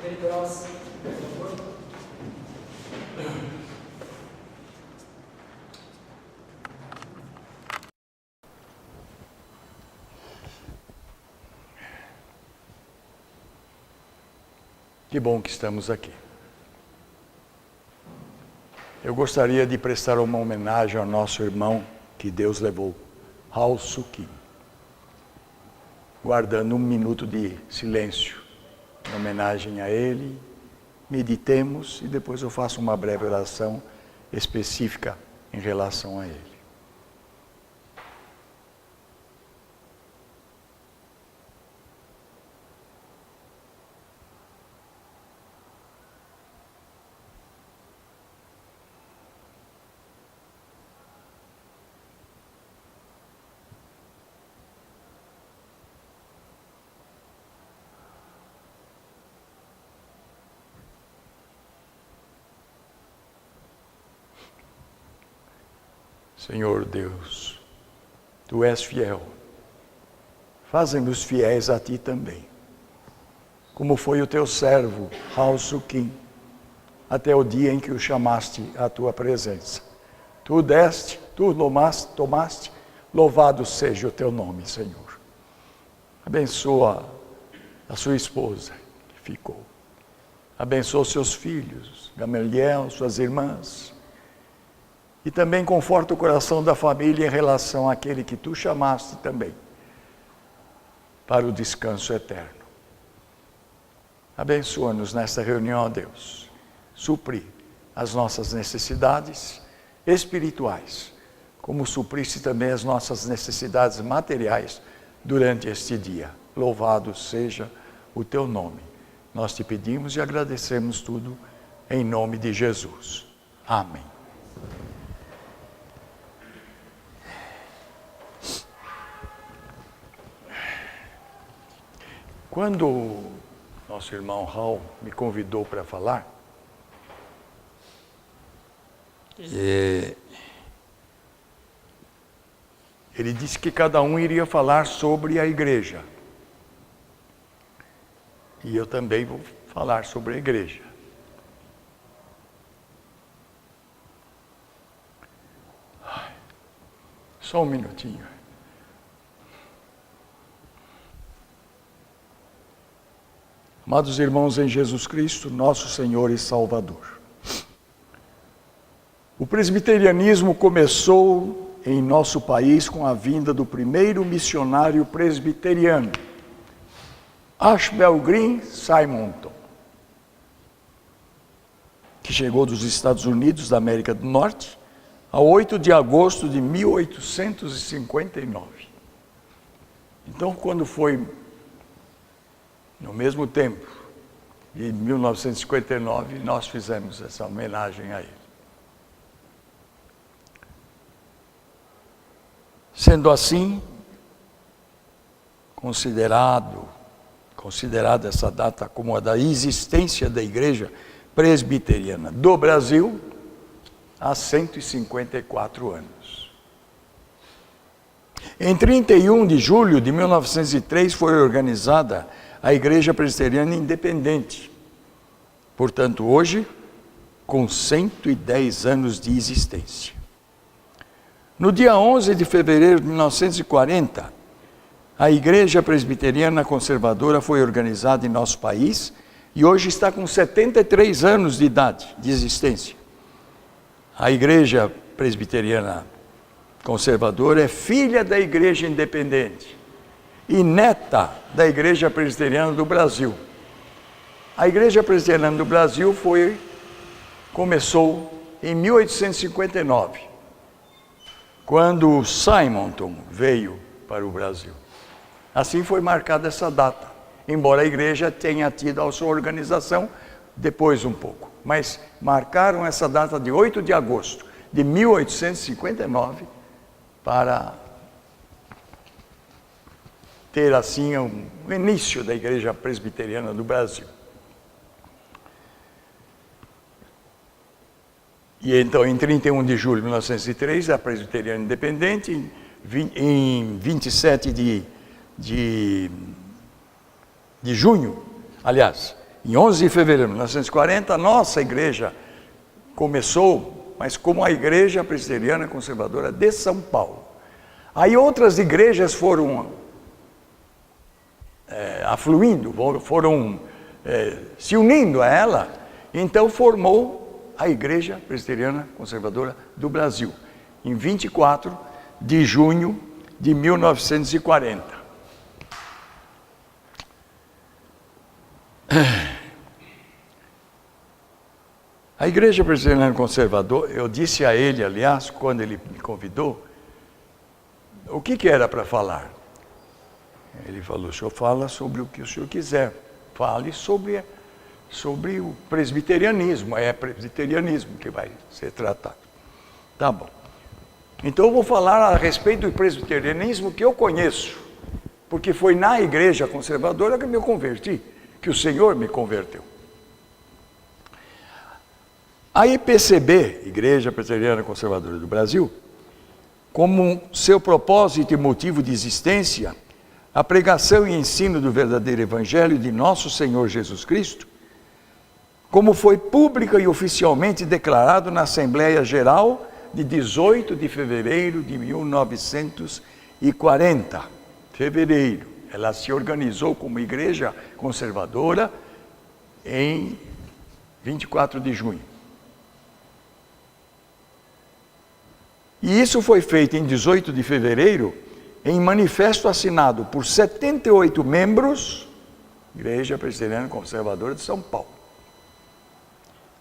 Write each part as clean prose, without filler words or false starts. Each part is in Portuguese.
Reverendo, por favor. Que bom que estamos aqui. Eu gostaria de prestar uma homenagem ao nosso irmão que Deus levou, Raul Suquim, guardando um minuto de silêncio em homenagem a ele. Meditemos e depois eu faço uma breve oração específica em relação a ele. Senhor Deus, Tu és fiel, faze-nos fiéis a Ti também, como foi o Teu servo, Raul Suquim, até o dia em que o chamaste à Tua presença. Tu deste, Tu tomaste, louvado seja o Teu nome, Senhor. Abençoa a sua esposa que ficou, abençoa os seus filhos, Gamaliel, suas irmãs, e também conforta o coração da família em relação àquele que Tu chamaste também para o descanso eterno. Abençoa-nos nesta reunião, ó Deus. Supri as nossas necessidades espirituais, como suprisse também as nossas necessidades materiais durante este dia. Louvado seja o Teu nome. Nós Te pedimos e agradecemos tudo em nome de Jesus. Amém. Quando o nosso irmão Raul me convidou para falar, ele disse que cada um iria falar sobre a igreja. E eu também vou falar sobre a igreja. Só um minutinho. Amados irmãos em Jesus Cristo, nosso Senhor e Salvador. O presbiterianismo começou em nosso país com a vinda do primeiro missionário presbiteriano, Ashbel Green Simonton, que chegou dos Estados Unidos da América do Norte a 8 de agosto de 1859. Então, quando foi no mesmo tempo, em 1959, nós fizemos essa homenagem a ele. Sendo assim, considerada essa data como a da existência da Igreja Presbiteriana do Brasil, há 154 anos. Em 31 de julho de 1903 foi organizada a Igreja Presbiteriana Independente, portanto hoje com 110 anos de existência. No dia 11 de fevereiro de 1940, a Igreja Presbiteriana Conservadora foi organizada em nosso país e hoje está com 73 anos de idade, de existência. A Igreja Presbiteriana Conservadora é filha da Igreja Independente e neta da Igreja Presbiteriana do Brasil. A Igreja Presbiteriana do Brasil começou em 1859, quando Simonton veio para o Brasil. Assim foi marcada essa data, embora a igreja tenha tido a sua organização depois um pouco. Mas marcaram essa data de 8 de agosto de 1859 para ter assim o início da Igreja Presbiteriana do Brasil. E então, em 31 de julho de 1903, a Presbiteriana Independente, em 27 de junho, aliás, Em 11 de fevereiro de 1940, a nossa igreja começou, mas como a Igreja Presbiteriana Conservadora de São Paulo. Aí outras igrejas foram afluindo, foram se unindo a ela, então formou a Igreja Presbiteriana Conservadora do Brasil, em 24 de junho de 1940. A Igreja Presbiteriana Conservadora, eu disse a ele, aliás, quando ele me convidou, o que era para falar? Ele falou: o senhor fala sobre o que o senhor quiser, fale sobre o presbiterianismo, é presbiterianismo que vai ser tratado. Tá bom. Então eu vou falar a respeito do presbiterianismo que eu conheço, porque foi na Igreja Conservadora que eu me converti, que o Senhor me converteu. A IPCB, Igreja Presbiteriana Conservadora do Brasil, como seu propósito e motivo de existência, a pregação e ensino do verdadeiro Evangelho de nosso Senhor Jesus Cristo, como foi pública e oficialmente declarado na Assembleia Geral de 18 de fevereiro de 1940. Fevereiro. Ela se organizou como igreja conservadora em 24 de junho. E isso foi feito em 18 de fevereiro, em manifesto assinado por 78 membros, Igreja Presbiteriana Conservadora de São Paulo,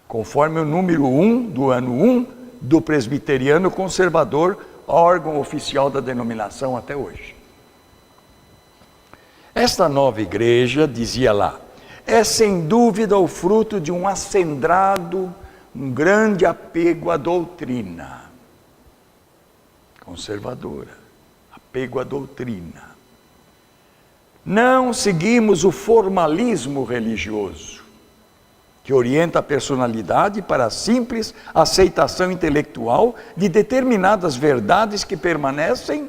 conforme o número 1 do ano 1 do Presbiteriano Conservador, órgão oficial da denominação até hoje. Esta nova igreja, dizia lá, é sem dúvida o fruto de um acendrado, um grande apego à doutrina conservadora, apego à doutrina. Não seguimos o formalismo religioso, que orienta a personalidade para a simples aceitação intelectual de determinadas verdades que permanecem,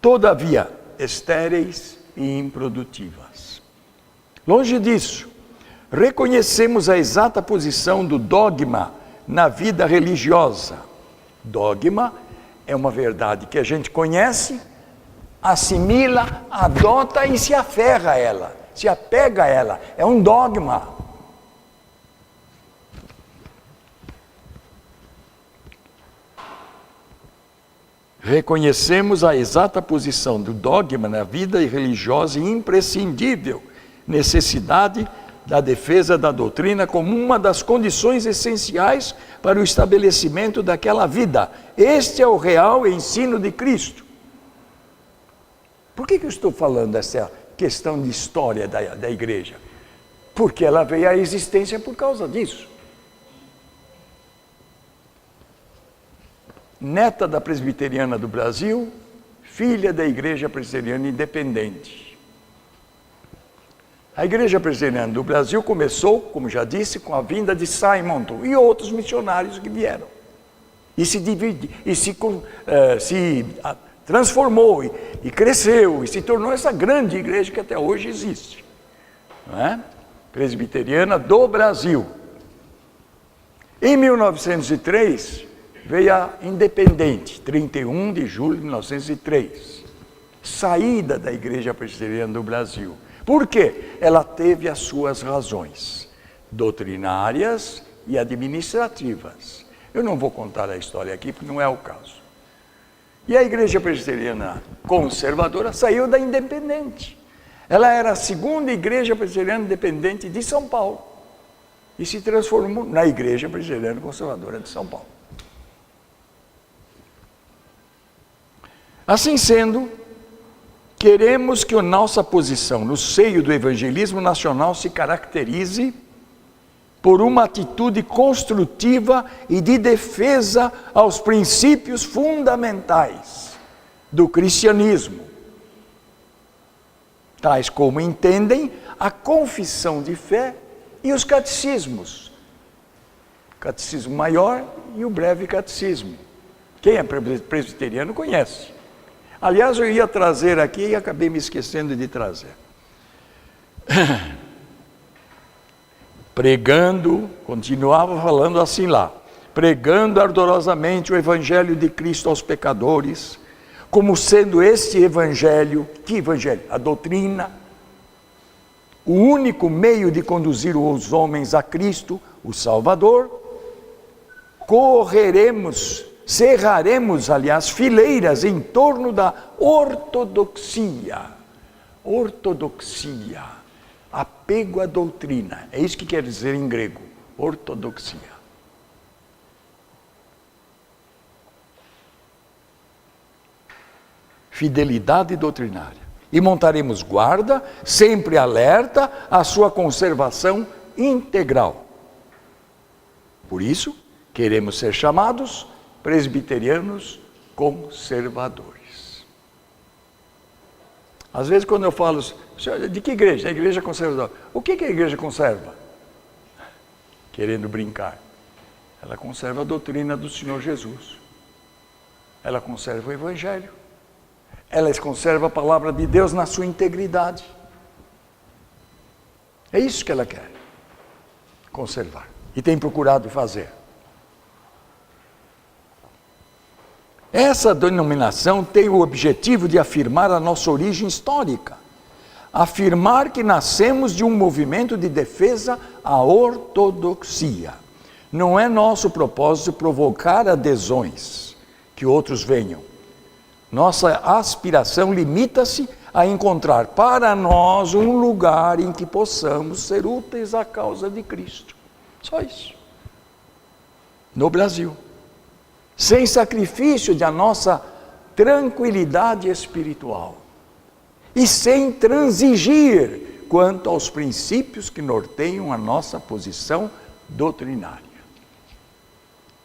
todavia, estéreis e improdutivas. Longe disso, reconhecemos a exata posição do dogma na vida religiosa. Dogma é uma verdade que a gente conhece, assimila, adota e se aferra a ela, se apega a ela. É um dogma. Reconhecemos a exata posição do dogma na vida religiosa e imprescindível necessidade da defesa da doutrina como uma das condições essenciais para o estabelecimento daquela vida. Este é o real ensino de Cristo. Por que eu estou falando dessa questão de história da igreja? Porque ela veio à existência por causa disso. Neta da Presbiteriana do Brasil, filha da Igreja Presbiteriana Independente. A Igreja Presbiteriana do Brasil começou, como já disse, com a vinda de Simonton e outros missionários que vieram. E se dividiu, e se transformou, e cresceu, e se tornou essa grande igreja que até hoje existe. Não é? Presbiteriana do Brasil. Em 1903, veio a Independente, 31 de julho de 1903. Saída da Igreja Presbiteriana do Brasil. Por quê? Ela teve as suas razões doutrinárias e administrativas. Eu não vou contar a história aqui, porque não é o caso. E a Igreja Presbiteriana Conservadora saiu da Independente. Ela era a segunda Igreja Presbiteriana Independente de São Paulo. E se transformou na Igreja Presbiteriana Conservadora de São Paulo. Assim sendo, queremos que a nossa posição no seio do evangelismo nacional se caracterize por uma atitude construtiva e de defesa aos princípios fundamentais do cristianismo, tais como entendem a confissão de fé e os catecismos, o catecismo maior e o breve catecismo. Quem é presbiteriano conhece. Aliás, eu ia trazer aqui e acabei me esquecendo de trazer. pregando, continuava falando assim lá, pregando ardorosamente o evangelho de Cristo aos pecadores, como sendo este evangelho, que evangelho? A doutrina, o único meio de conduzir os homens a Cristo, o Salvador. Cerraremos, aliás, fileiras em torno da ortodoxia. Ortodoxia, apego à doutrina, é isso que quer dizer em grego, ortodoxia. Fidelidade doutrinária. E montaremos guarda, sempre alerta à sua conservação integral. Por isso, queremos ser chamados presbiterianos conservadores. Às vezes, quando eu falo, de que igreja? A igreja conservadora. O que a igreja conserva? Querendo brincar. Ela conserva a doutrina do Senhor Jesus. Ela conserva o Evangelho. Ela conserva a palavra de Deus na sua integridade. É isso que ela quer. Conservar. E tem procurado fazer. Essa denominação tem o objetivo de afirmar a nossa origem histórica. Afirmar que nascemos de um movimento de defesa à ortodoxia. Não é nosso propósito provocar adesões, que outros venham. Nossa aspiração limita-se a encontrar para nós um lugar em que possamos ser úteis à causa de Cristo. Só isso. No Brasil. Sem sacrifício da nossa tranquilidade espiritual. E sem transigir quanto aos princípios que norteiam a nossa posição doutrinária.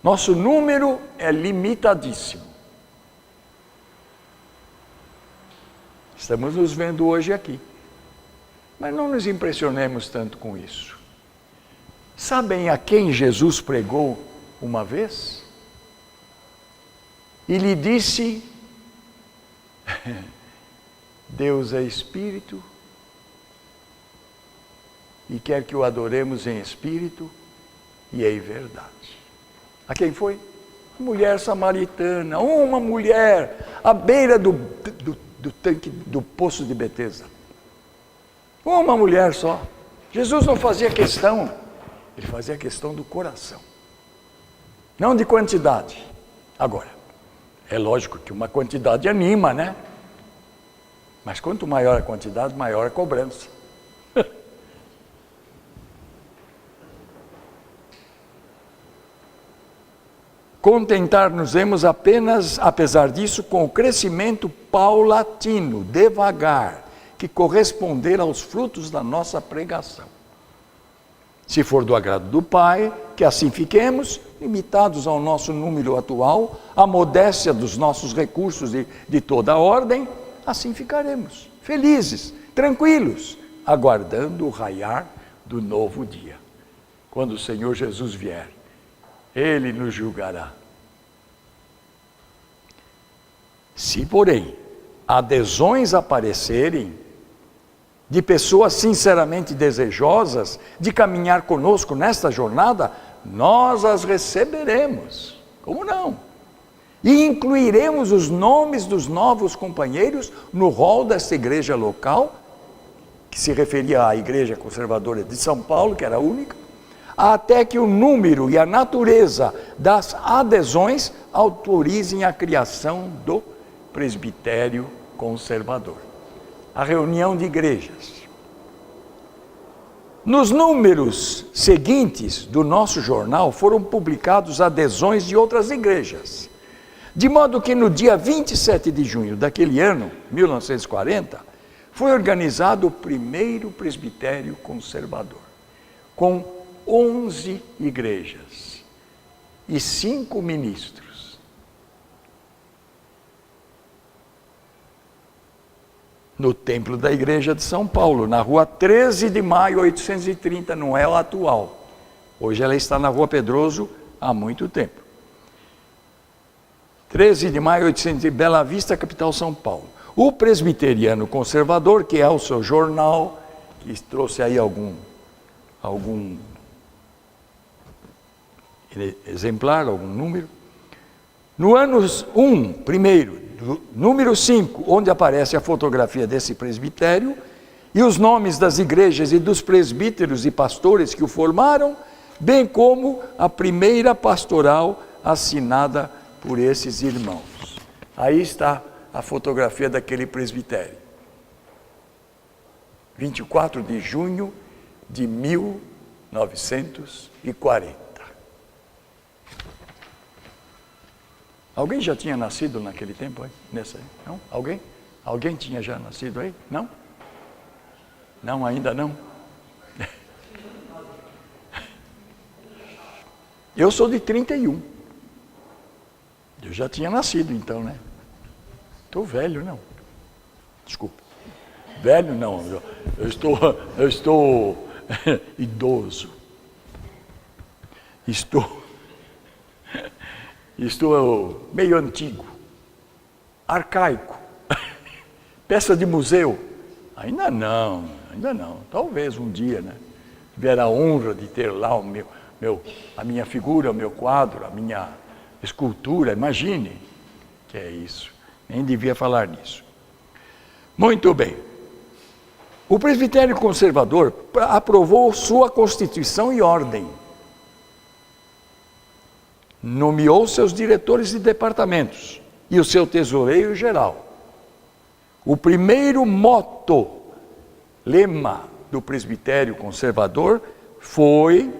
Nosso número é limitadíssimo. Estamos nos vendo hoje aqui. Mas não nos impressionemos tanto com isso. Sabem a quem Jesus pregou uma vez? E lhe disse, Deus é Espírito, e quer que o adoremos em Espírito e em verdade. A quem foi? A mulher samaritana, uma mulher à beira do tanque do poço de Betesda. Uma mulher só. Jesus não fazia questão, ele fazia questão do coração, não de quantidade. Agora, é lógico que uma quantidade anima, né? Mas quanto maior a quantidade, maior a cobrança. Contentar-nos-emos apenas, apesar disso, com o crescimento paulatino, devagar, que corresponder aos frutos da nossa pregação. Se for do agrado do Pai, que assim fiquemos, limitados ao nosso número atual, à modéstia dos nossos recursos de toda a ordem, assim ficaremos, felizes, tranquilos, aguardando o raiar do novo dia. Quando o Senhor Jesus vier, Ele nos julgará. Se, porém, adesões aparecerem de pessoas sinceramente desejosas de caminhar conosco nesta jornada, nós as receberemos. Como não? E incluiremos os nomes dos novos companheiros no rol desta igreja local, que se referia à Igreja Conservadora de São Paulo, que era a única, até que o número e a natureza das adesões autorizem a criação do presbitério conservador. A reunião de igrejas. Nos números seguintes do nosso jornal foram publicados adesões de outras igrejas, de modo que no dia 27 de junho daquele ano, 1940, foi organizado o primeiro presbitério conservador, com 11 igrejas e 5 ministros. No templo da igreja de São Paulo, na rua 13 de maio, 830, não é o atual. Hoje ela está na rua Pedroso há muito tempo. 13 de maio, 830, Bela Vista, capital São Paulo. O Presbiteriano Conservador, que é o seu jornal, que trouxe aí algum exemplar, algum número. No ano 1, primeiro, número 5, onde aparece a fotografia desse presbitério, e os nomes das igrejas e dos presbíteros e pastores que o formaram, bem como a primeira pastoral assinada por esses irmãos. Aí está a fotografia daquele presbitério. 24 de junho de 1940. Alguém já tinha nascido naquele tempo aí? Nessa aí? Não? Alguém? Alguém tinha já nascido aí? Não? Não, ainda não? Eu sou de 31. Eu já tinha nascido então, né? Estou velho, não. Desculpa. Velho não, eu estou idoso. Estou meio antigo, arcaico, peça de museu. Ainda não. Talvez um dia, né? Tiver a honra de ter lá a minha figura, o meu quadro, a minha escultura. Imagine que é isso. Nem devia falar nisso. Muito bem. O presbitério conservador aprovou sua constituição e ordem. Nomeou seus diretores de departamentos e o seu tesoureiro geral. O primeiro lema do presbitério conservador foi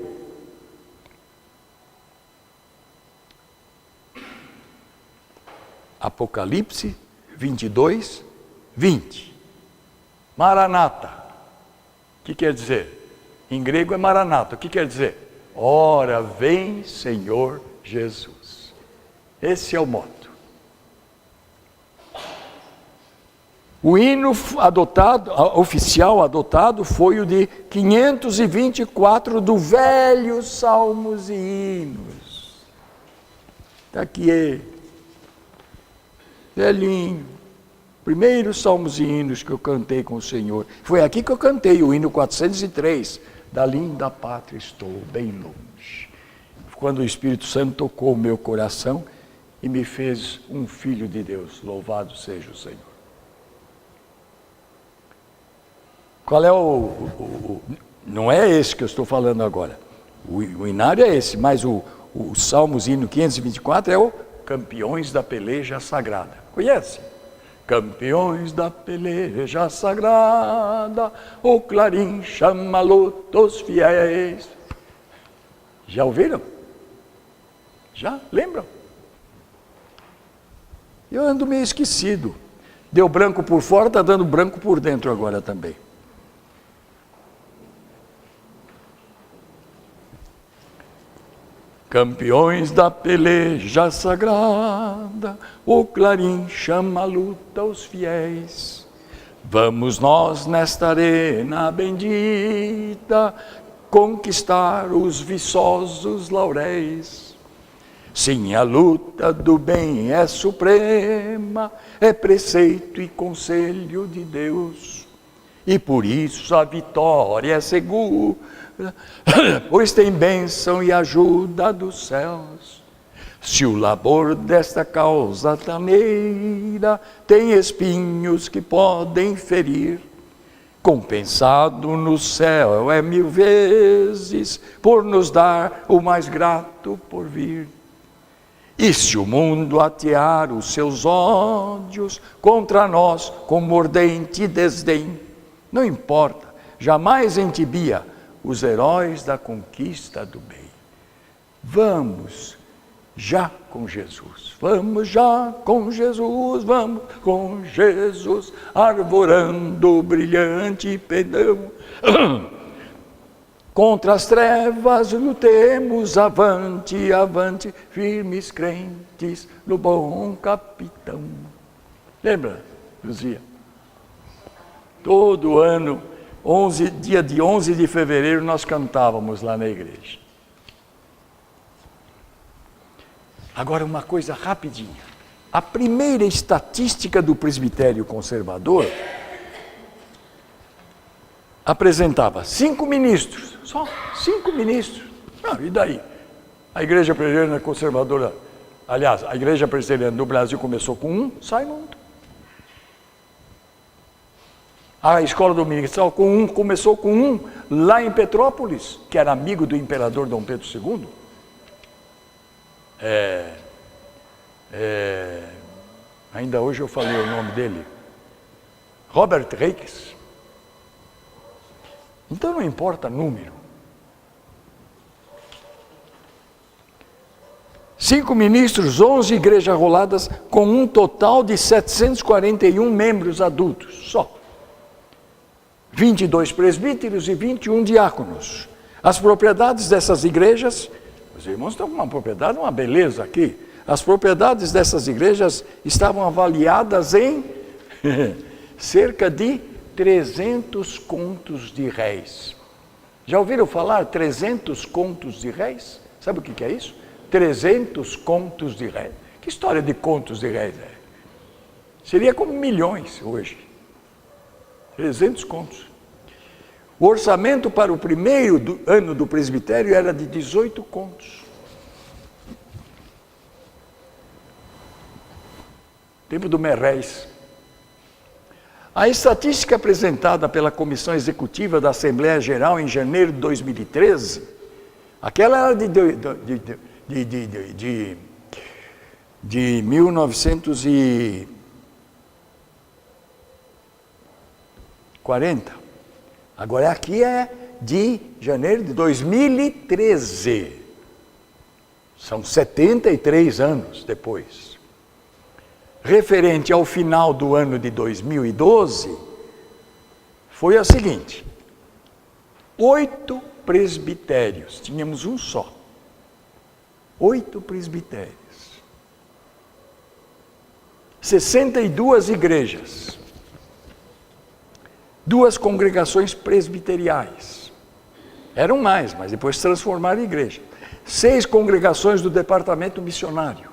Apocalipse 22, 20. Maranata. O que quer dizer? Em grego é Maranata. O que quer dizer? Ora vem, Senhor Jesus. Esse é o moto. O hino oficial adotado foi o de 524 do Velho Salmos e Hinos. Está aqui, velhinho. Primeiro Salmos e Hinos que eu cantei com o Senhor. Foi aqui que eu cantei o hino 403. Da linda pátria estou bem longe. Quando o Espírito Santo tocou o meu coração e me fez um filho de Deus. Louvado seja o Senhor. Qual é não é esse que eu estou falando agora. O hinário é esse, mas o Salmos hino 524 é o Campeões da Peleja Sagrada. Conhece? Campeões da peleja sagrada, o clarim chama a luta os fiéis. Já ouviram? Já? Lembram? Eu ando meio esquecido. Deu branco por fora, está dando branco por dentro agora também. Campeões da peleja sagrada, o clarim chama a luta aos fiéis. Vamos nós nesta arena bendita conquistar os viçosos lauréis. Sim, a luta do bem é suprema, é preceito e conselho de Deus. E por isso a vitória é segura, pois tem bênção e ajuda dos céus. Se o labor desta causa taneira tem espinhos que podem ferir, compensado no céu é 1000 vezes, por nos dar o mais grato porvir. E se o mundo atear os seus ódios contra nós com mordente desdém, não importa, jamais entibia os heróis da conquista do bem. Vamos já com Jesus, vamos já com Jesus, vamos com Jesus, arvorando o brilhante pendão. Contra as trevas lutemos, avante, avante, firmes crentes no bom capitão. Lembra, Luzia? Todo ano, dia de 11 de fevereiro, nós cantávamos lá na igreja. Agora, uma coisa rapidinha. A primeira estatística do presbitério conservador apresentava 5 ministros, só 5 ministros. Não, e daí? A Igreja Presbiteriana Conservadora, aliás, a Igreja Presbiteriana do Brasil começou com 1, sai no mundo. A Escola Dominical começou com 1 lá em Petrópolis, que era amigo do imperador Dom Pedro II. Ainda hoje eu falei o nome dele, Robert Reis. Então não importa número. 5 ministros, 11 igrejas roladas, com um total de 741 membros adultos, só. 22 presbíteros e 21 diáconos. As propriedades dessas igrejas, os irmãos estão com uma propriedade, uma beleza aqui. As propriedades dessas igrejas estavam avaliadas em cerca de 300 contos de réis. Já ouviram falar 300 contos de réis? Sabe o que é isso? 300 contos de réis. Que história de contos de réis é? Seria como milhões hoje. 300 contos. O orçamento para o primeiro ano do presbitério era de 18 contos. Tempo do Merréis. A estatística apresentada pela Comissão Executiva da Assembleia Geral em janeiro de 2013, aquela era de 1940. Agora aqui é de janeiro de 2013. São 73 anos depois. Referente ao final do ano de 2012, foi a seguinte: 8 presbitérios, tínhamos um só. 8 presbitérios. 62 igrejas. 2 congregações presbiteriais. Eram mais, mas depois se transformaram em igreja. 6 congregações do departamento missionário.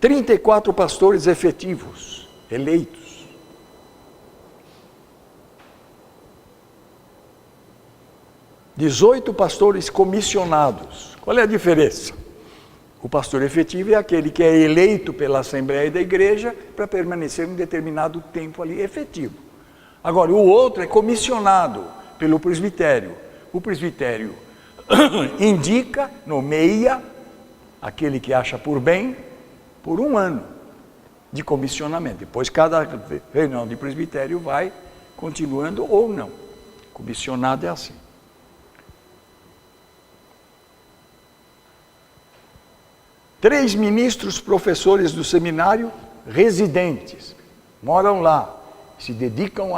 34 pastores efetivos, eleitos. 18 pastores comissionados. Qual é a diferença? O pastor efetivo é aquele que é eleito pela Assembleia da Igreja para permanecer um determinado tempo ali efetivo. Agora, o outro é comissionado pelo presbitério. O presbitério indica, nomeia aquele que acha por bem, por 1 ano de comissionamento. Depois cada reunião de presbitério vai continuando ou não. Comissionado é assim. Três ministros professores do seminário residentes, moram lá, se dedicam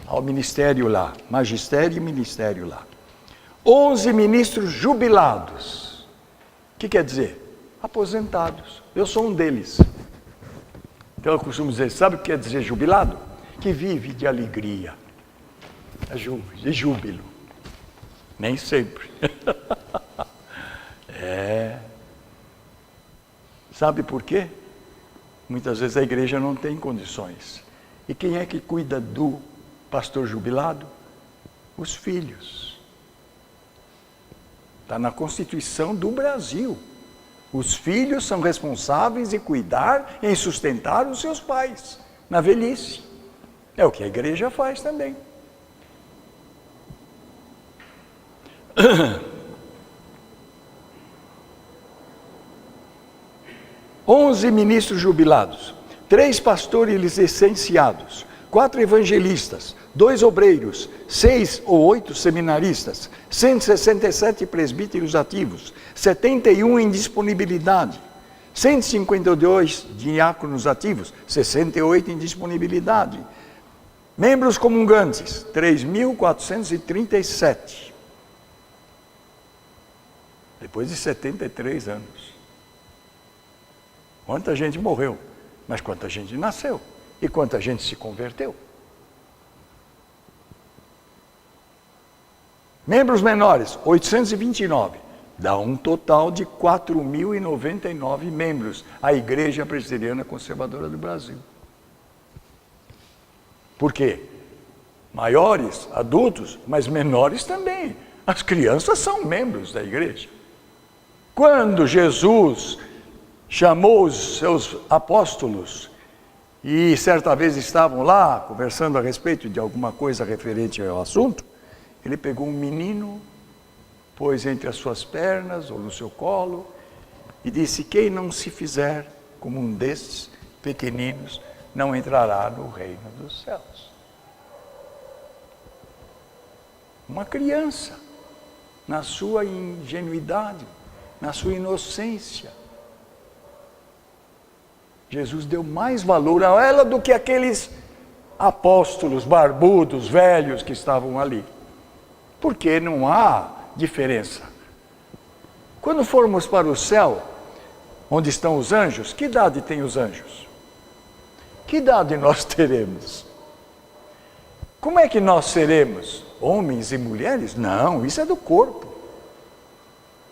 ao ministério lá, magistério e ministério lá. 11 ministros jubilados. O que quer dizer? Aposentados. Eu sou um deles. Então eu costumo dizer, sabe o que quer dizer jubilado? Que vive de alegria, de júbilo. Nem sempre. Sabe por quê? Muitas vezes a igreja não tem condições. E quem é que cuida do pastor jubilado? Os filhos. Está na Constituição do Brasil. Os filhos são responsáveis em cuidar e em sustentar os seus pais na velhice. É o que a igreja faz também. Onze ministros jubilados, 3 pastores licenciados, 4 evangelistas, 2 obreiros, 6 ou 8 seminaristas, 167 presbíteros ativos, 71 em disponibilidade, 152 diáconos ativos, 68 em disponibilidade, membros comungantes, 3.437, depois de 73 anos. Quanta gente morreu, mas quanta gente nasceu e quanta gente se converteu. Membros menores, 829, dá um total de 4.099 membros, a Igreja Presbiteriana Conservadora do Brasil. Por quê? Maiores, adultos, mas menores também. As crianças são membros da igreja. Quando Jesus chamou os seus apóstolos e certa vez estavam lá conversando a respeito de alguma coisa referente ao assunto, ele pegou um menino, pôs entre as suas pernas ou no seu colo e disse: quem não se fizer como um destes pequeninos não entrará no reino dos céus. Uma criança, na sua ingenuidade, na sua inocência, Jesus deu mais valor a ela do que aqueles apóstolos barbudos, velhos que estavam ali. Porque não há diferença. Quando formos para o céu, onde estão os anjos, que idade tem os anjos? Que idade nós teremos? Como é que nós seremos? Homens e mulheres? Não, isso é do corpo.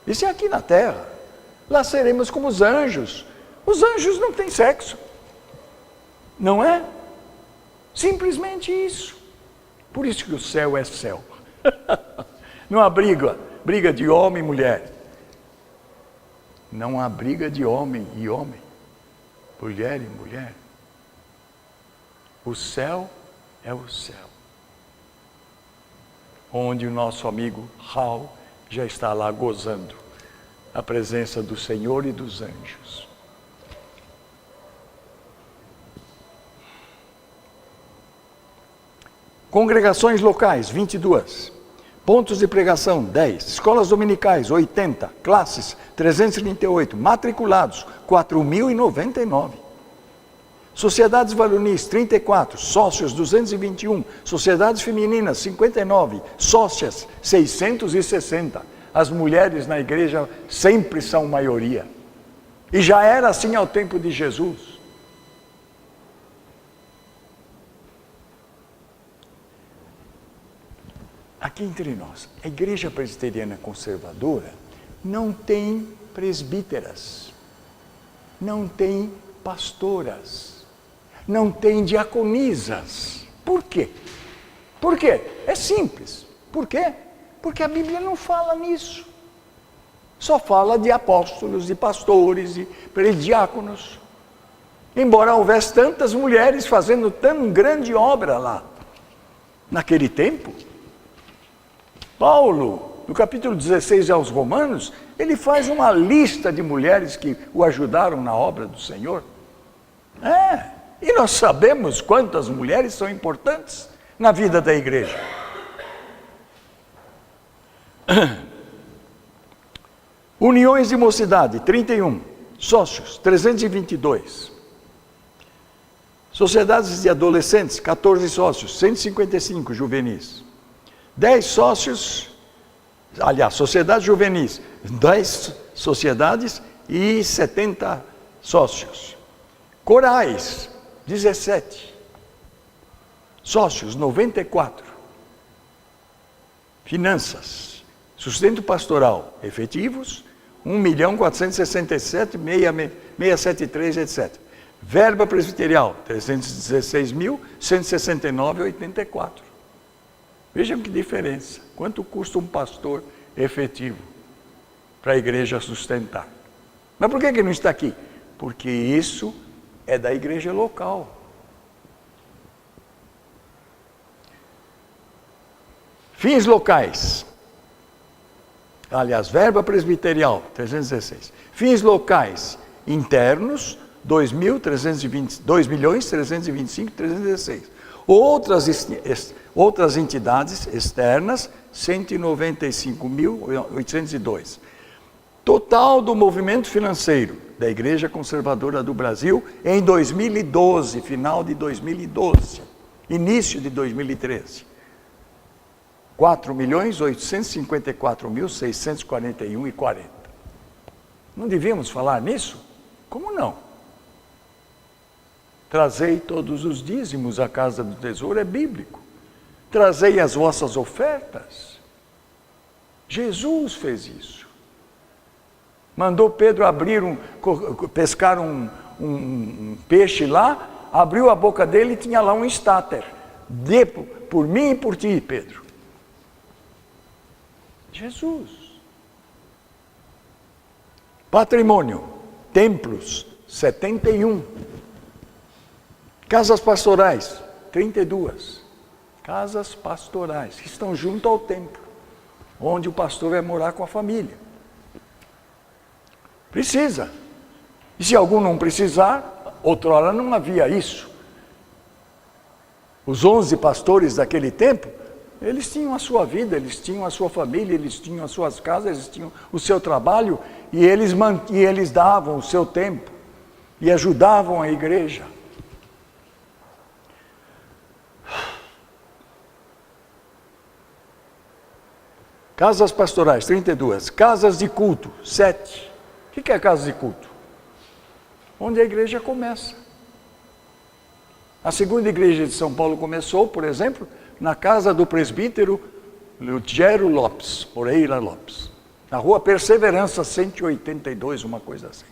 Isso é aqui na terra. Lá seremos como os anjos. Os anjos não têm sexo. Não é? Simplesmente isso. Por isso que o céu é céu. Não há briga de homem e mulher. Não há briga de homem e homem, mulher e mulher. O céu é o céu, onde o nosso amigo Raul já está lá gozando a presença do Senhor e dos anjos. Congregações locais, 22. Pontos de pregação, 10. Escolas dominicais, 80. Classes, 338. Matriculados, 4.099. Sociedades varonis, 34. Sócios, 221. Sociedades femininas, 59. Sócias, 660. As mulheres na igreja sempre são maioria. E já era assim ao tempo de Jesus. Aqui entre nós, a Igreja Presbiteriana Conservadora não tem presbíteras, não tem pastoras, não tem diaconisas. Por quê? Por quê? É simples. Por quê? Porque a Bíblia não fala nisso. Só fala de apóstolos, de pastores, de diáconos. Embora houvesse tantas mulheres fazendo tão grande obra lá, naquele tempo. Paulo, no capítulo 16 aos Romanos, ele faz uma lista de mulheres que o ajudaram na obra do Senhor. E nós sabemos quantas mulheres são importantes na vida da igreja. Uniões de mocidade, 31. Sócios, 322. Sociedades de adolescentes, 14 sócios, 155 juvenis. 10 sócios, aliás, sociedades juvenis, 10 sociedades e 70 sócios. Corais, 17. Sócios, 94. Finanças, sustento pastoral, efetivos, 1.467.673, etc. Verba presbiterial, 316.169,84. Vejam que diferença. Quanto custa um pastor efetivo para a igreja sustentar? Mas por que não está aqui? Porque isso é da igreja local. Fins locais. Aliás, verba presbiterial, 316. Fins locais internos, 2.325.316. Outras entidades externas, 195.802. Total do movimento financeiro da Igreja Conservadora do Brasil em 2012, final de 2012, início de 2013. 4.854.641,40. Não devíamos falar nisso? Como não? Trazei todos os dízimos à casa do tesouro, é bíblico. Trazei as vossas ofertas. Jesus fez isso. Mandou Pedro pescar um peixe lá, abriu a boca dele e tinha lá um estáter. Dê por mim e por ti, Pedro. Jesus. Patrimônio, templos, 71. Casas pastorais, 32. Casas pastorais, que estão junto ao templo, onde o pastor vai morar com a família. Precisa. E se algum não precisar, outrora não havia isso. Os 11 pastores daquele tempo, eles tinham a sua vida, eles tinham a sua família, eles tinham as suas casas, eles tinham o seu trabalho, e eles davam o seu tempo, e ajudavam a igreja. Casas pastorais, 32. Casas de culto, 7. O que é casa de culto? Onde a igreja começa. A segunda igreja de São Paulo começou, por exemplo, na casa do presbítero Lugero Lopes, Moreira Lopes, na rua Perseverança 182, uma coisa assim.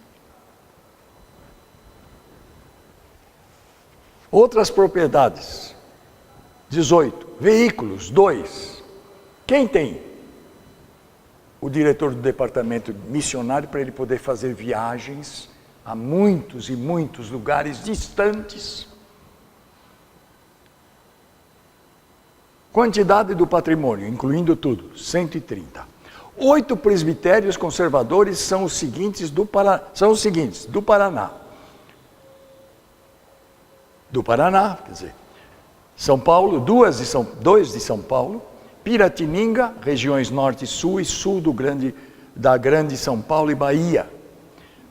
Outras propriedades, 18. Veículos, 2. Quem tem? O diretor do departamento missionário, para ele poder fazer viagens a muitos e muitos lugares distantes. Quantidade do patrimônio, incluindo tudo, 130. 8 presbitérios conservadores são os seguintes do Paraná. Do Paraná, quer dizer, São Paulo, 2 de São Paulo, Piratininga, regiões norte e sul da Grande São Paulo e Bahia.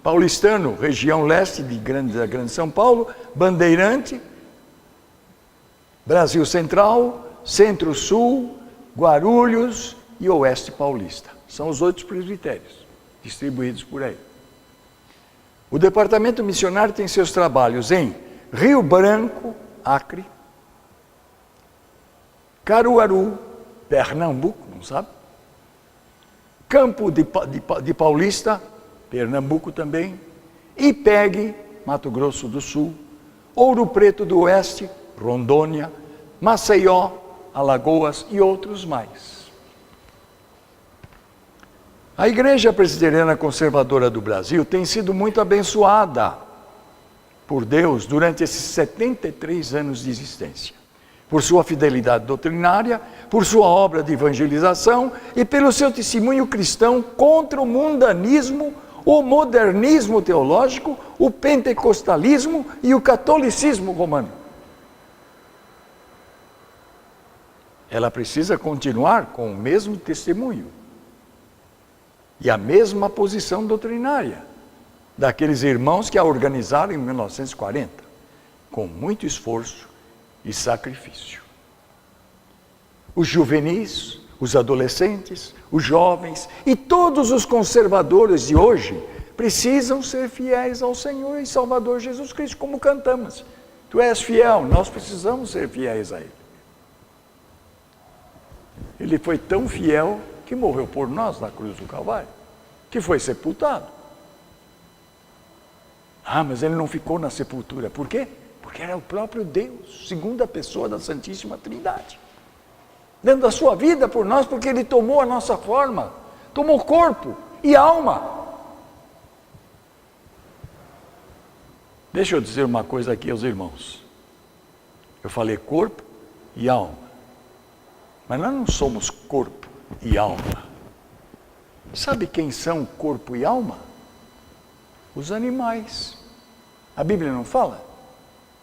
Paulistano, região leste da Grande São Paulo, Bandeirante, Brasil Central, Centro-Sul, Guarulhos e Oeste Paulista. São os 8 presbitérios distribuídos por aí. O departamento missionário tem seus trabalhos em Rio Branco, Acre, Caruaru, Pernambuco, não sabe? Campo de Paulista, Pernambuco também, Ipeg, Mato Grosso do Sul, Ouro Preto do Oeste, Rondônia, Maceió, Alagoas e outros mais. A Igreja Presbiteriana Conservadora do Brasil tem sido muito abençoada por Deus durante esses 73 anos de existência. Por sua fidelidade doutrinária, por sua obra de evangelização e pelo seu testemunho cristão contra o mundanismo, o modernismo teológico, o pentecostalismo e o catolicismo romano. Ela precisa continuar com o mesmo testemunho e a mesma posição doutrinária daqueles irmãos que a organizaram em 1940, com muito esforço e sacrifício. Os juvenis, os adolescentes, os jovens e todos os conservadores de hoje precisam ser fiéis ao Senhor e Salvador Jesus Cristo, como cantamos. Tu és fiel, nós precisamos ser fiéis a Ele. Ele foi tão fiel que morreu por nós na cruz do Calvário, que foi sepultado. Ah, mas ele não ficou na sepultura. Por quê? Porque era o próprio Deus, segunda pessoa da Santíssima Trindade, dando a sua vida por nós, porque Ele tomou a nossa forma, tomou corpo e alma. Deixa eu dizer uma coisa aqui aos irmãos. Eu falei corpo e alma, mas nós não somos corpo e alma. Sabe quem são corpo e alma? Os animais. A Bíblia não fala?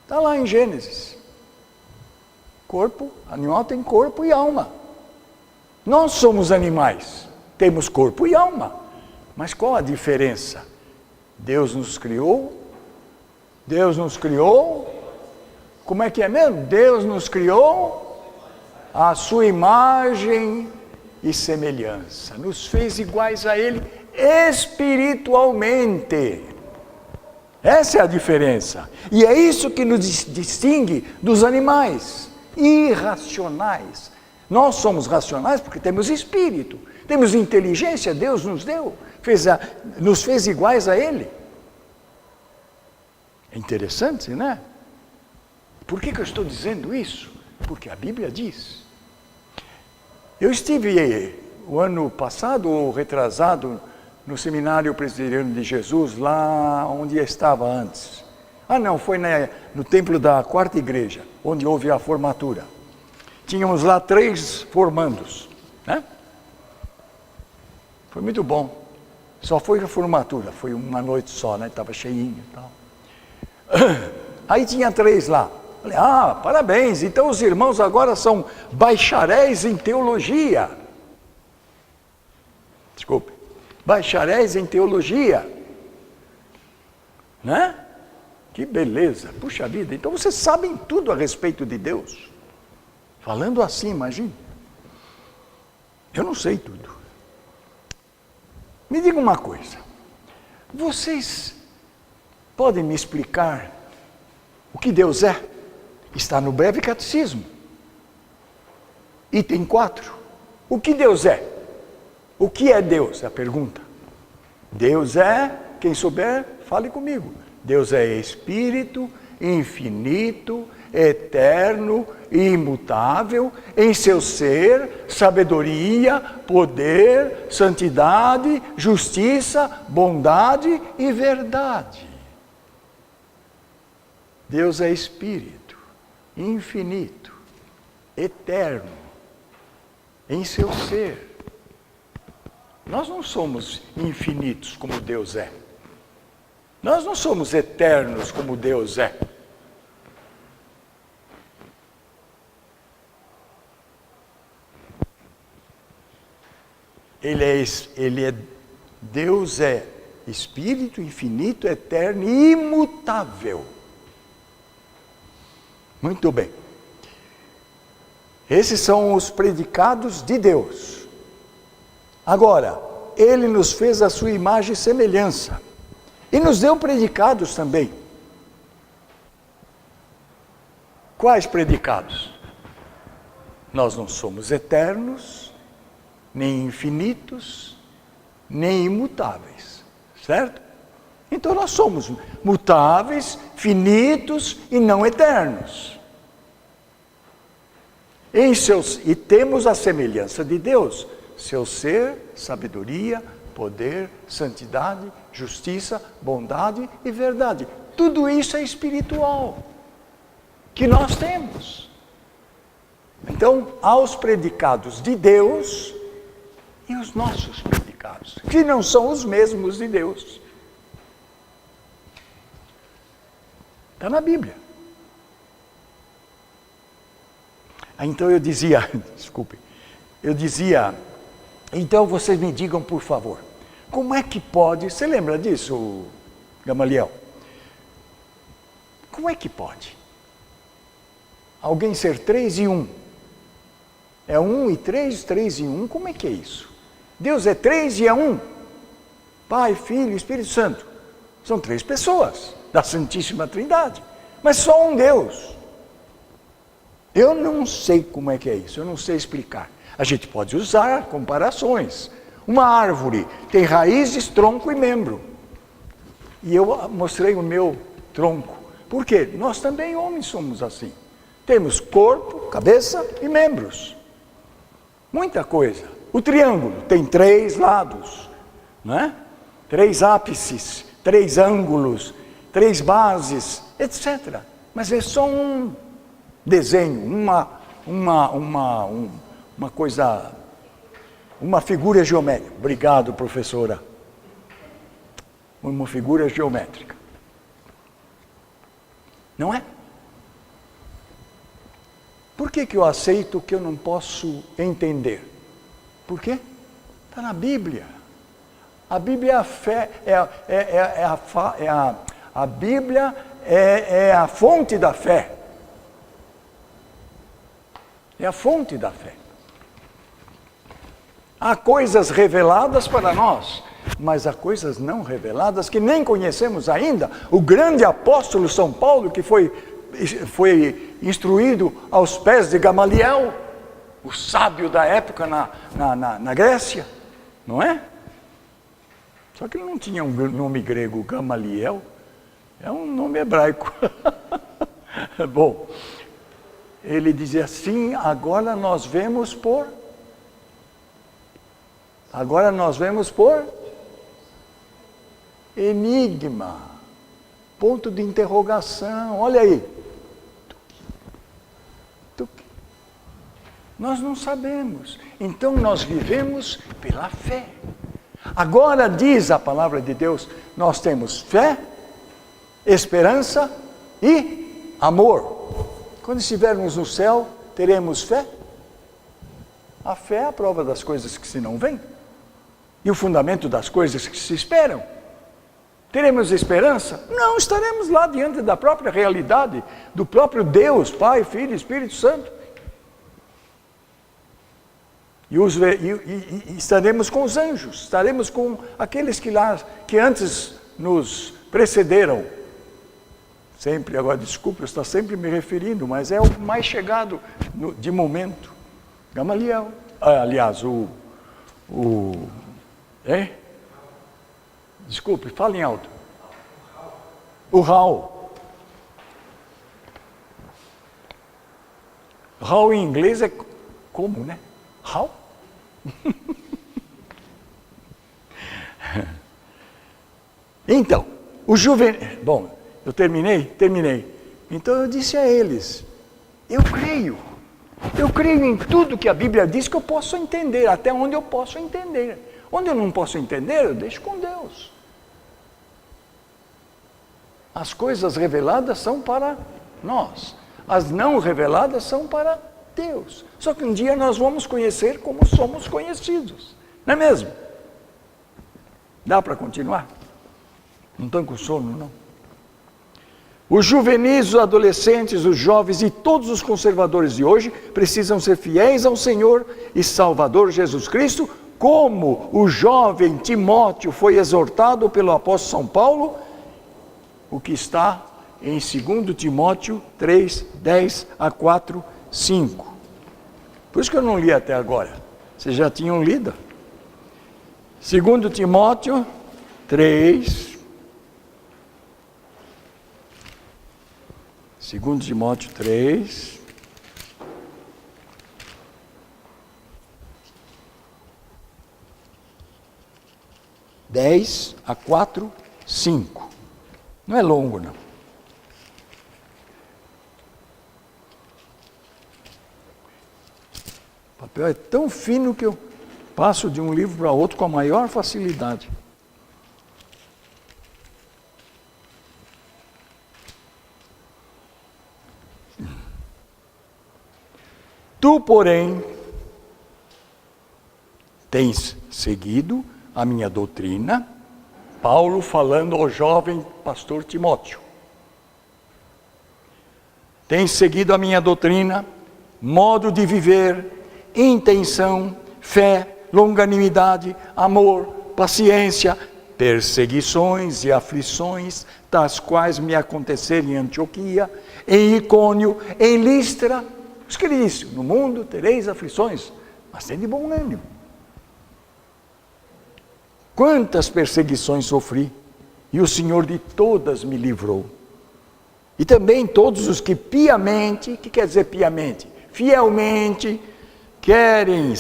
Está lá em Gênesis. Corpo, animal tem corpo e alma. Nós somos animais, temos corpo e alma. Mas qual a diferença? Deus nos criou, como é que é mesmo? Deus nos criou à sua imagem e semelhança. Nos fez iguais a Ele espiritualmente. Essa é a diferença. E é isso que nos distingue dos animais irracionais. Nós somos racionais porque temos espírito, temos inteligência, Deus nos deu, nos fez iguais a Ele. É interessante, né? Por que eu estou dizendo isso? Porque a Bíblia diz. Eu estive o ano passado ou retrasado, no Seminário Presbiteriano de Jesus, lá onde eu estava antes. Ah, não, foi no templo da Quarta Igreja, onde houve a formatura. Tínhamos lá 3 formandos, né? Foi muito bom. Só foi a formatura, foi uma noite só, né? Estava cheinho e tal. Aí tinha 3 lá. Falei, parabéns, então os irmãos agora são bacharéis em teologia. Desculpe, bacharéis em teologia. Né? Que beleza, puxa vida, então vocês sabem tudo a respeito de Deus. Falando assim, imagine. Eu não sei tudo. Me diga uma coisa, vocês podem me explicar o que Deus é? Está no breve catecismo. Item 4. O que Deus é? O que é Deus? É a pergunta. Deus é, quem souber, fale comigo. Deus é Espírito, infinito, eterno e imutável, em seu ser, sabedoria, poder, santidade, justiça, bondade e verdade. Deus é Espírito, infinito, eterno, em seu ser. Nós não somos infinitos como Deus é. Nós não somos eternos como Deus é. Deus é Espírito infinito, eterno e imutável. Muito bem. Esses são os predicados de Deus. Agora, Ele nos fez a sua imagem e semelhança. E nos deu predicados também. Quais predicados? Nós não somos eternos, nem infinitos, nem imutáveis, certo? Então nós somos mutáveis, finitos e não eternos. E temos a semelhança de Deus, seu ser, sabedoria, poder, santidade, justiça, bondade e verdade. Tudo isso é espiritual, que nós temos. Então, há os predicados de Deus e os nossos predicados, que não são os mesmos de Deus. Está na Bíblia. Então eu dizia, então vocês me digam por favor, como é que pode, você lembra disso, Gamaliel? Como é que pode alguém ser 3 em 1? É 1 e 3, 3 em 1, como é que é isso? Deus é 3 e é 1. Pai, Filho e Espírito Santo. São 3 pessoas da Santíssima Trindade, mas só um Deus. Eu não sei como é que é isso, eu não sei explicar. A gente pode usar comparações. Uma árvore tem raízes, tronco e membro. E eu mostrei o meu tronco. Por quê? Nós também homens somos assim. Temos corpo, cabeça e membros. Muita coisa. O triângulo tem 3 lados, não é? 3 ápices, 3 ângulos, 3 bases, etc. Mas é só um desenho, uma coisa, uma figura geométrica. Obrigado, professora. Uma figura geométrica. Não é? Por que eu aceito o que eu não posso entender? Por quê? Está na Bíblia. A Bíblia é a fé, a Bíblia é a fonte da fé. É a fonte da fé. Há coisas reveladas para nós, mas há coisas não reveladas que nem conhecemos ainda. O grande apóstolo São Paulo, que foi instruído aos pés de Gamaliel, o sábio da época na Grécia, não é? Só que ele não tinha um nome grego, Gamaliel, é um nome hebraico. Bom, ele dizia assim, agora nós vemos por Agora nós vemos por enigma, ponto de interrogação. Olha aí. Nós não sabemos. Então nós vivemos pela fé. Agora diz a palavra de Deus, nós temos fé, esperança e amor. Quando estivermos no céu, teremos fé? A fé é a prova das coisas que se não veem e o fundamento das coisas que se esperam. Teremos esperança? Não, estaremos lá diante da própria realidade, do próprio Deus, Pai, Filho e Espírito Santo. E estaremos com os anjos, estaremos com aqueles que antes nos precederam. Sempre, agora desculpa, eu estou sempre me referindo, mas é o mais chegado de momento. Gamaliel, aliás, desculpe, fale em alto. O Raul. Raul em inglês é como, né? Raul? Então, o juvenil... Bom, eu terminei. Então eu disse a eles, eu creio em tudo que a Bíblia diz que eu posso entender, até onde eu posso entender. Onde eu não posso entender, eu deixo com Deus. As coisas reveladas são para nós, as não reveladas são para Deus. Só que um dia nós vamos conhecer como somos conhecidos, não é mesmo? Dá para continuar? Não estão com sono, não? Os juvenis, os adolescentes, os jovens e todos os conservadores de hoje precisam ser fiéis ao Senhor e Salvador Jesus Cristo, como o jovem Timóteo foi exortado pelo apóstolo São Paulo, o que está em 2 Timóteo 3, 10 a 4, 5. Por isso que eu não li até agora. Vocês já tinham lido? 2 Timóteo 3. 2 Timóteo 3. Dez a 4, 5. Não é longo, não. O papel é tão fino que eu passo de um livro para outro com a maior facilidade. Tu, porém, tens seguido a minha doutrina, Paulo falando ao jovem pastor Timóteo. Tens seguido a minha doutrina, modo de viver, intenção, fé, longanimidade, amor, paciência, perseguições e aflições, das quais me aconteceram em Antioquia, em Icônio, em Listra. Isso que ele disse, no mundo tereis aflições, mas tem de bom ânimo. Quantas perseguições sofri, e o Senhor de todas me livrou. E também todos os que piamente, o que quer dizer piamente? Fielmente, querem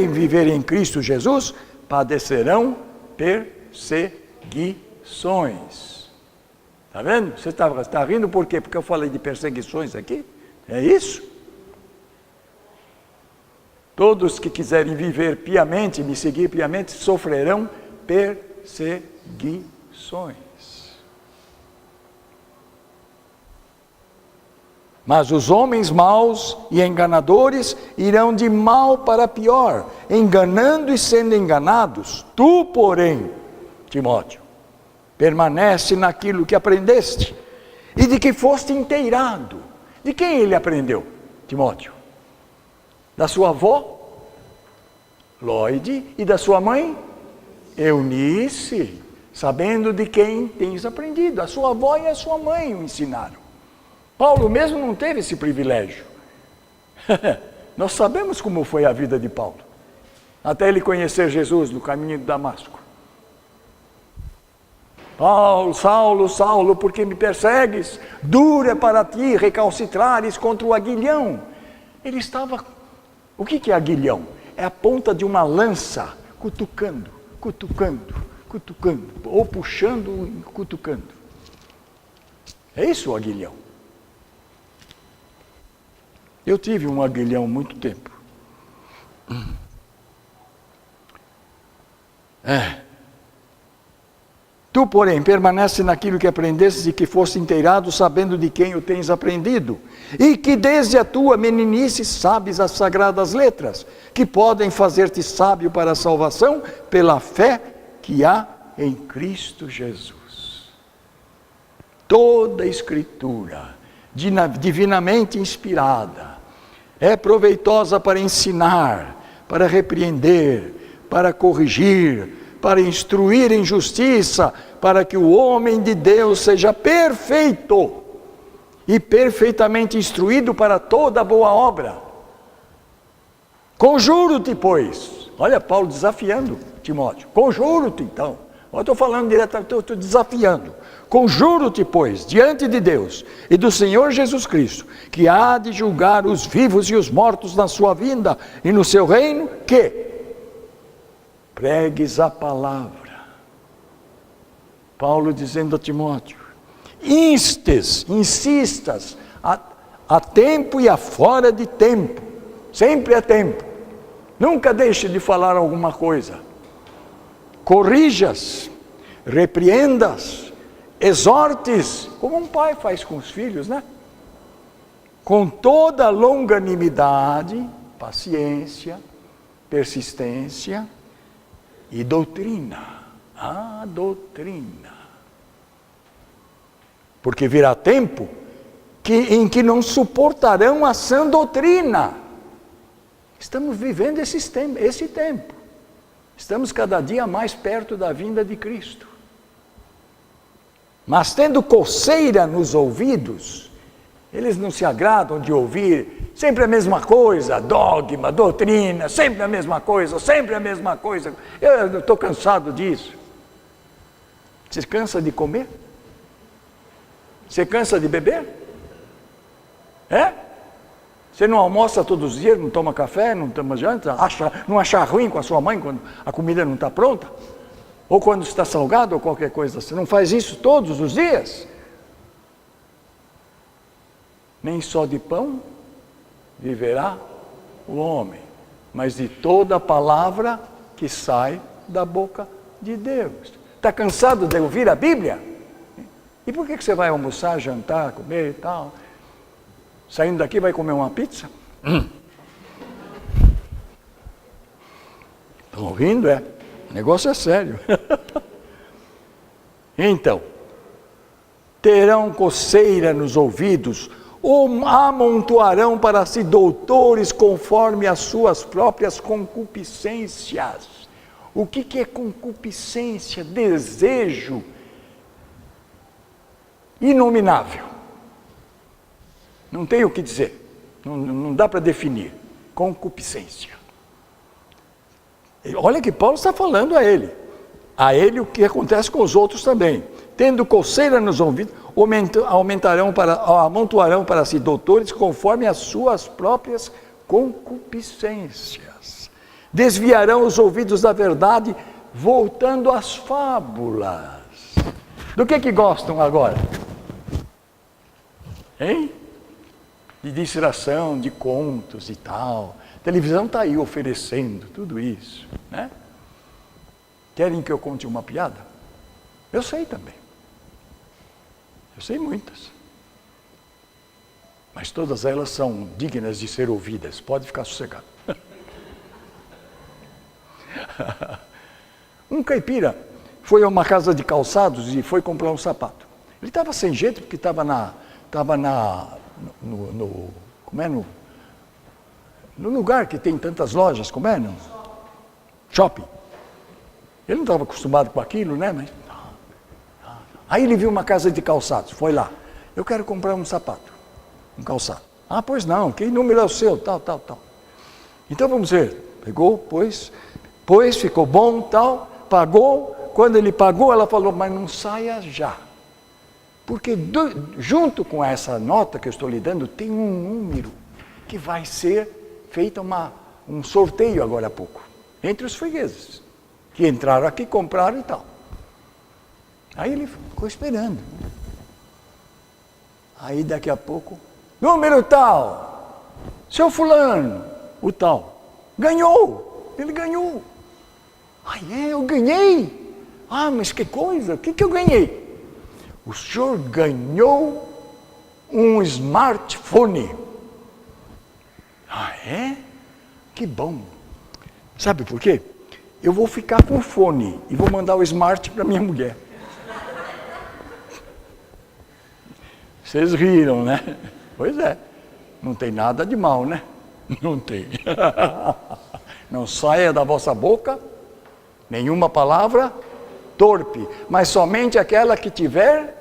viver em Cristo Jesus, padecerão perseguições. Está vendo? Você está rindo por quê? Porque eu falei de perseguições aqui? É isso? Todos que quiserem viver piamente, me seguir piamente, sofrerão perseguições. Mas os homens maus e enganadores irão de mal para pior, enganando e sendo enganados. Tu, porém, Timóteo, permanece naquilo que aprendeste e de que foste inteirado. De quem ele aprendeu, Timóteo? Da sua avó, Lóide, e da sua mãe, Eunice, sabendo de quem tens aprendido. A sua avó e a sua mãe o ensinaram. Paulo mesmo não teve esse privilégio. Nós sabemos como foi a vida de Paulo, até ele conhecer Jesus no caminho de Damasco. Paulo, Saulo, Saulo, por que me persegues? Duro é para ti recalcitrares contra o aguilhão. Ele estava... O que é aguilhão? É a ponta de uma lança cutucando, cutucando, cutucando, ou puxando e cutucando. É isso o aguilhão. Eu tive um aguilhão há muito tempo. Tu, porém, permanece naquilo que aprendestes e que foste inteirado, sabendo de quem o tens aprendido, e que desde a tua meninice sabes as sagradas letras, que podem fazer-te sábio para a salvação pela fé que há em Cristo Jesus. Toda a Escritura, divinamente inspirada, é proveitosa para ensinar, para repreender, para corrigir, para instruir em justiça, para que o homem de Deus seja perfeito e perfeitamente instruído para toda boa obra. Conjuro-te, pois, olha Paulo desafiando Timóteo, conjuro-te então, eu estou falando diretamente, estou desafiando, conjuro-te, pois, diante de Deus e do Senhor Jesus Cristo, que há de julgar os vivos e os mortos na sua vinda e no seu reino, que pregues a palavra. Paulo dizendo a Timóteo, insistas, a tempo e a fora de tempo, sempre a tempo, nunca deixe de falar alguma coisa, corrijas, repreendas, exortes, como um pai faz com os filhos, né? Com toda longanimidade, paciência, persistência, e doutrina, a doutrina. Porque virá tempo em que não suportarão a sã doutrina. Estamos vivendo esse tempo. Estamos cada dia mais perto da vinda de Cristo. Mas tendo coceira nos ouvidos, eles não se agradam de ouvir sempre a mesma coisa, dogma, doutrina, sempre a mesma coisa, sempre a mesma coisa. Eu estou cansado disso. Você cansa de comer? Você cansa de beber? Você não almoça todos os dias, não toma café, não toma janta, não acha ruim com a sua mãe quando a comida não está pronta? Ou quando está salgado ou qualquer coisa, você não faz isso todos os dias? Nem só de pão viverá o homem, mas de toda a palavra que sai da boca de Deus. Está cansado de ouvir a Bíblia? E por que você vai almoçar, jantar, comer e tal? Saindo daqui vai comer uma pizza? Estão ouvindo? O negócio é sério. Então, terão coceira nos ouvidos, ou amontoarão para si doutores conforme as suas próprias concupiscências. O que é concupiscência? Desejo inominável. Não tem o que dizer, não dá para definir. Concupiscência. Olha que Paulo está falando a ele o que acontece com os outros também. Tendo coceira nos ouvidos, amontoarão para si doutores conforme as suas próprias concupiscências. Desviarão os ouvidos da verdade, voltando às fábulas. Do que gostam agora? De distração, de contos e tal. A televisão está aí oferecendo tudo isso, né? Querem que eu conte uma piada? Eu sei também. Eu sei muitas. Mas todas elas são dignas de ser ouvidas. Pode ficar sossegado. Um caipira foi a uma casa de calçados e foi comprar um sapato. Ele estava sem jeito porque estava no lugar que tem tantas lojas, no shopping. Ele não estava acostumado com aquilo, né? Mas aí ele viu uma casa de calçados, foi lá. Eu quero comprar um sapato, um calçado. Ah, pois não, que número é o seu? Tal. Então vamos ver. Pegou, pôs, ficou bom, tal, pagou. Quando ele pagou, ela falou, mas não saia já. Porque junto com essa nota que eu estou lhe dando, tem um número que vai ser feito um sorteio agora há pouco, entre os fregueses. que entraram aqui, compraram e tal. Aí ele ficou esperando. Aí daqui a pouco, número tal, seu fulano, o tal, ganhou, ele ganhou. Ah, eu ganhei? Ah, mas que coisa, o que eu ganhei? O senhor ganhou um smartphone. Ah, é? Que bom. Sabe por quê? Eu vou ficar com o fone e vou mandar o smart para minha mulher. Vocês riram, né? Pois é. Não tem nada de mal, né? Não tem. Não saia da vossa boca nenhuma palavra torpe, mas somente aquela que tiver,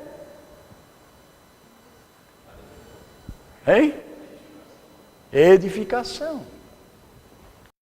hein? Edificação.